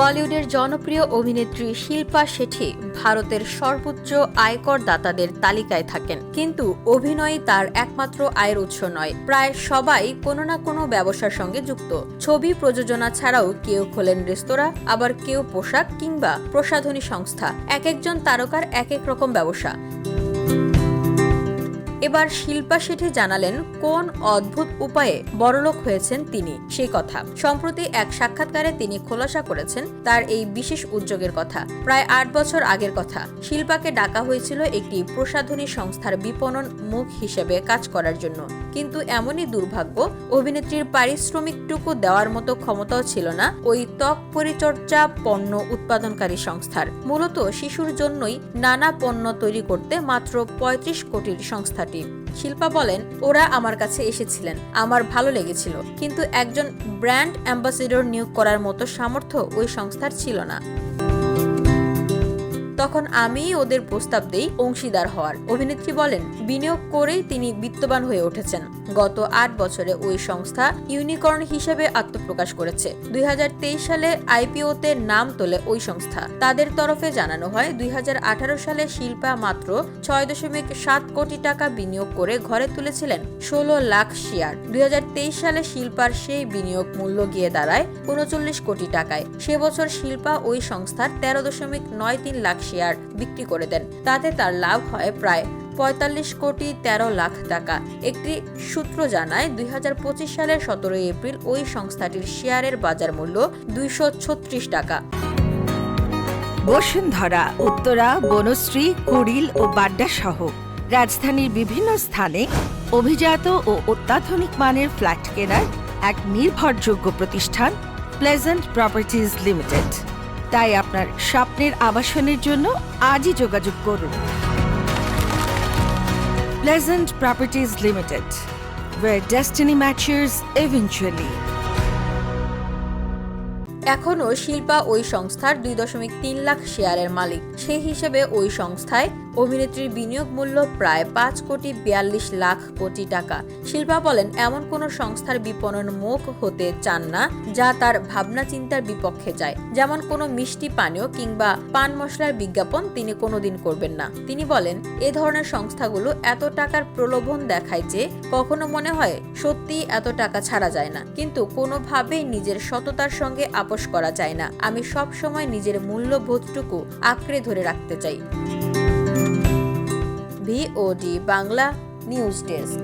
বলিউডের জনপ্রিয় অভিনেত্রী শিল্পা শেঠি ভারতের সর্বোচ্চ আয়কর দাতাদের তালিকায় থাকেন, কিন্তু অভিনয় তার একমাত্র আয়ের উৎস নয়। প্রায় সবাই কোনো না কোনো ব্যবসার সঙ্গে যুক্ত। ছবি প্রযোজনা ছাড়াও কেউ খোলেন রেস্তোরাঁ, আবার কেউ পোশাক কিংবা প্রসাধনী সংস্থা। এক একজন তারকার এক এক রকম ব্যবসা। এবার শিল্পা শেঠি জানালেন কোন অদ্ভুত উপায়ে বড়লোক হয়েছেন তিনি, সেই কথা। সম্প্রতি এক সাক্ষাৎকারে তিনি খোলাসা করেছেন তার এই বিশেষ উদ্যোগের কথা। প্রায় ৮ বছর আগের কথা। শিল্পাকে ডাকা হয়েছিল একটি প্রসাধনী সংস্থার বিপণন মুখ হিসেবে কাজ করার জন্য, কিন্তু এমনই দুর্ভাগ্য, অভিনেত্রীর পারিশ্রমিকটুকু দেওয়ার মতো ক্ষমতাও ছিল না ওই ত্বক পরিচর্যা পণ্য উৎপাদনকারী সংস্থার। মূলত শিশুর জন্যই নানা পণ্য তৈরি করতে মাত্র ৩৫ কোটির সংস্থাটি। শিল্পা বলেন, ওরা আমার কাছে এসেছিলেন, আমার ভালো লেগেছিল, কিন্তু একজন ব্র্যান্ড অ্যাম্বাসেডর নিয়োগ করার মতো সামর্থ্য ওই সংস্থার ছিল না। তখন আমি ওদের প্রস্তাব দেই অংশীদার হওয়ার। অভিনেত্রী বলেন, বিনিয়োগ করেই তিনি বিত্তবান হয়ে উঠেছেন। গত ৮ বছরে ওই সংস্থা ইউনিকর্ন হিসেবে আত্মপ্রকাশ করেছে। ২০২৩ সালে আইপিওতে নাম তোলে ওই সংস্থা। তাদের তরফে জানানো হয়, ২০১৮ সালে শিল্পা মাত্র ৬.৭ কোটি টাকা বিনিয়োগ করে ঘরে তুলেছিলেন ১৬ লাখ শেয়ার। ২০২৩ সালে শিল্পার সেই বিনিয়োগ মূল্য গিয়ে দাঁড়ায় ৩৯ কোটি টাকায়। সে বছর শিল্পা ওই সংস্থার ১৩.৯৩ লাখ শেয়ার বিক্রি করে দেন। তাতে তার লাভ হয় প্রায় ৪৫ কোটি ১৩ লাখ টাকা। একটি সূত্র জানায়, ২০২৫ সালের ১৭ এপ্রিল ওই সংস্থাটির শেয়ারের বাজার মূল্য ২৩৬ টাকা। বসুন্ধরা, উত্তরা, বনশ্রী, কুড়িল ও বাড্ডা সহ রাজধানীর বিভিন্ন স্থানে অভিজাত ও অত্যাধুনিক মানের ফ্ল্যাট কেনার এক নির্ভরযোগ্য প্রতিষ্ঠান প্লেজেন্ট প্রপার্টিজ লিমিটেড। তাই আপনার স্বপ্নের আবাসনের জন্য আজই যোগাযোগ করুন। Pleasant Properties Limited, where destiny matches eventually. এখনও শিল্পা ওই সংস্থার ২.৩ লাখ শেয়ারের মালিক। সেই হিসেবে ওই সংস্থায় অভিনেত্রীর বিনিয়োগ মূল্য প্রায় ৫.৪২ কোটি টাকা। শিল্পা বলেন, এমন কোন সংস্থার বিপণন মুখ হতে চান না যা তার ভাবনা চিন্তার বিপক্ষে যায়। যেমন কোনো মিষ্টি পানীয় কিংবা পান মশলার বিজ্ঞাপন তিনি কোনোদিন করবেন না। তিনি বলেন, এ ধরনের সংস্থাগুলো এত টাকার প্রলোভন দেখায় যে কখনো মনে হয় সত্যি এত টাকা ছাড়া যায় না, কিন্তু কোনোভাবেই নিজের সততার সঙ্গে আপোষ করা যায় না। আমি সব সময় নিজের মূল্যবোধটুকু আঁকড়ে ধরে রাখতে চাই। VOD Bangla news desk.